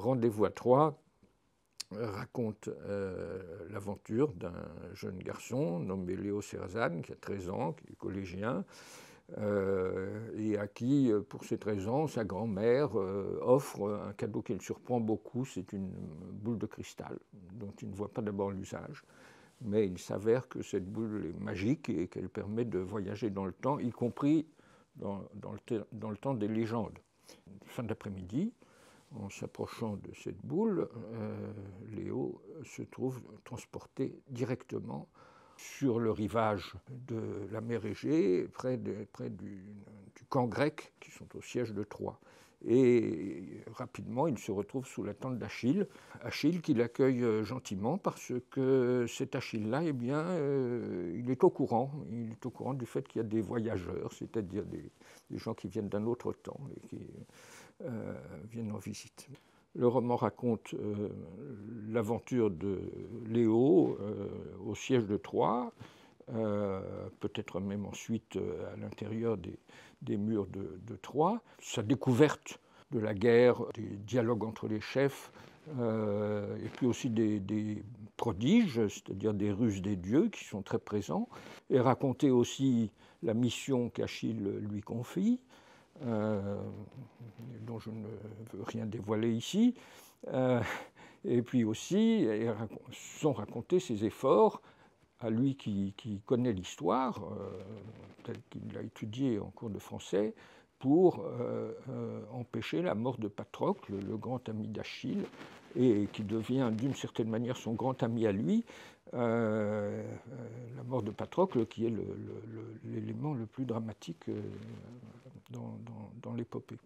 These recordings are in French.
Rendez-vous à Troyes raconte l'aventure d'un jeune garçon nommé Léo Serzane, qui a 13 ans, qui est collégien, et à qui, pour ces 13 ans, sa grand-mère offre un cadeau qui le surprend beaucoup, c'est une boule de cristal, dont il ne voit pas d'abord l'usage. Mais il s'avère que cette boule est magique et qu'elle permet de voyager dans le temps, y compris dans le temps des légendes. Fin d'après-midi, en s'approchant de cette boule, Léo se trouve transporté directement sur le rivage de la mer Égée, près du camp grec, qui sont au siège de Troie. Et rapidement, il se retrouve sous la tente d'Achille. Achille qui l'accueille gentiment parce que cet Achille-là, eh bien, il est au courant. Il est au courant du fait qu'il y a des voyageurs, c'est-à-dire des gens qui viennent d'un autre temps et qui viennent en visite. Le roman raconte l'aventure de Léo au siège de Troie, peut-être même ensuite à l'intérieur des murs de Troie, sa découverte de la guerre, des dialogues entre les chefs, et puis aussi des prodiges, c'est-à-dire des ruses des dieux qui sont très présents, et raconter aussi la mission qu'Achille lui confie, dont je ne veux rien dévoiler ici, et puis aussi sont racontés ses efforts à lui qui connaît l'histoire, tel qu'il l'a étudié en cours de français, pour empêcher la mort de Patrocle, le grand ami d'Achille, et qui devient d'une certaine manière son grand ami à lui, la mort de Patrocle, qui est l'élément le plus dramatique dans l'épopée.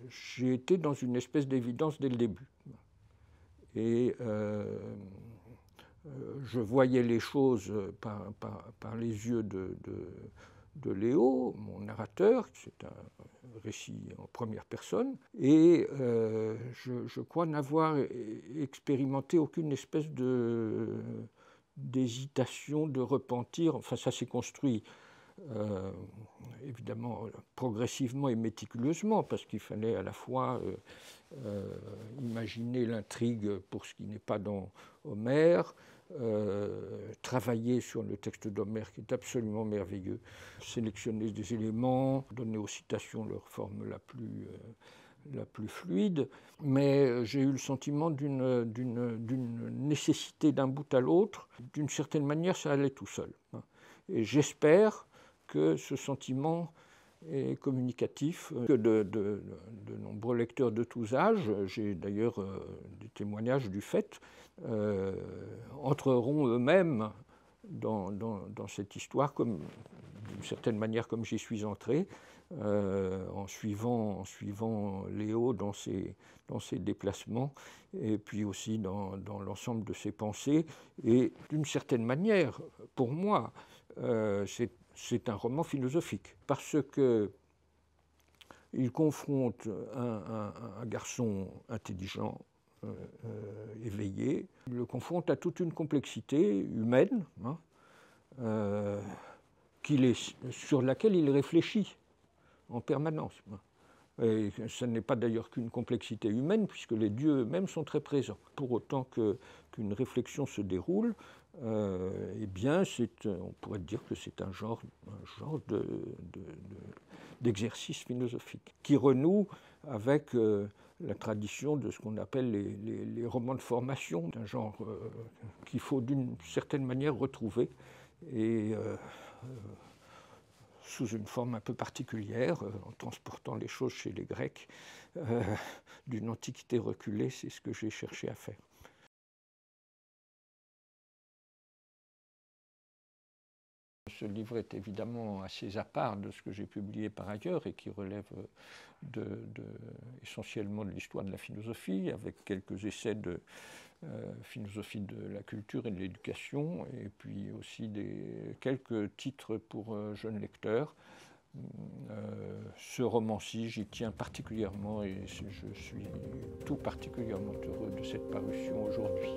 J'ai été dans une espèce d'évidence dès le début. Et je voyais les choses par les yeux de Léo, mon narrateur, c'est un récit en première personne, et je crois n'avoir expérimenté aucune espèce d'hésitation, de repentir. Enfin, ça s'est construit évidemment progressivement et méticuleusement, parce qu'il fallait à la fois imaginer l'intrigue pour ce qui n'est pas dans Homère, travailler sur le texte d'Homère qui est absolument merveilleux, sélectionner des éléments, donner aux citations leur forme la plus fluide, mais j'ai eu le sentiment d'une nécessité d'un bout à l'autre. D'une certaine manière, ça allait tout seul. Et j'espère que ce sentiment est communicatif, que de nombreux lecteurs de tous âges, j'ai d'ailleurs des témoignages du fait, entreront eux-mêmes dans cette histoire, comme d'une certaine manière comme j'y suis entré, en suivant Léo dans ses déplacements, et puis aussi dans l'ensemble de ses pensées. Et d'une certaine manière, pour moi, c'est un roman philosophique, parce qu'il confronte un garçon intelligent, éveillé, il le confronte à toute une complexité humaine, sur laquelle il réfléchit en permanence. Et ce n'est pas d'ailleurs qu'une complexité humaine, puisque les dieux eux-mêmes sont très présents. Pour autant qu'une réflexion se déroule, eh bien, on pourrait dire que c'est un genre d'exercice philosophique, qui renoue avec la tradition de ce qu'on appelle les romans de formation, un genre qu'il faut d'une certaine manière retrouver, et sous une forme un peu particulière, en transportant les choses chez les Grecs, d'une antiquité reculée, c'est ce que j'ai cherché à faire. Ce livre est évidemment assez à part de ce que j'ai publié par ailleurs et qui relève essentiellement de l'histoire de la philosophie, avec quelques essais de philosophie de la culture et de l'éducation, et puis aussi quelques titres pour jeunes lecteurs. Ce roman-ci, j'y tiens particulièrement et je suis tout particulièrement heureux de cette parution aujourd'hui.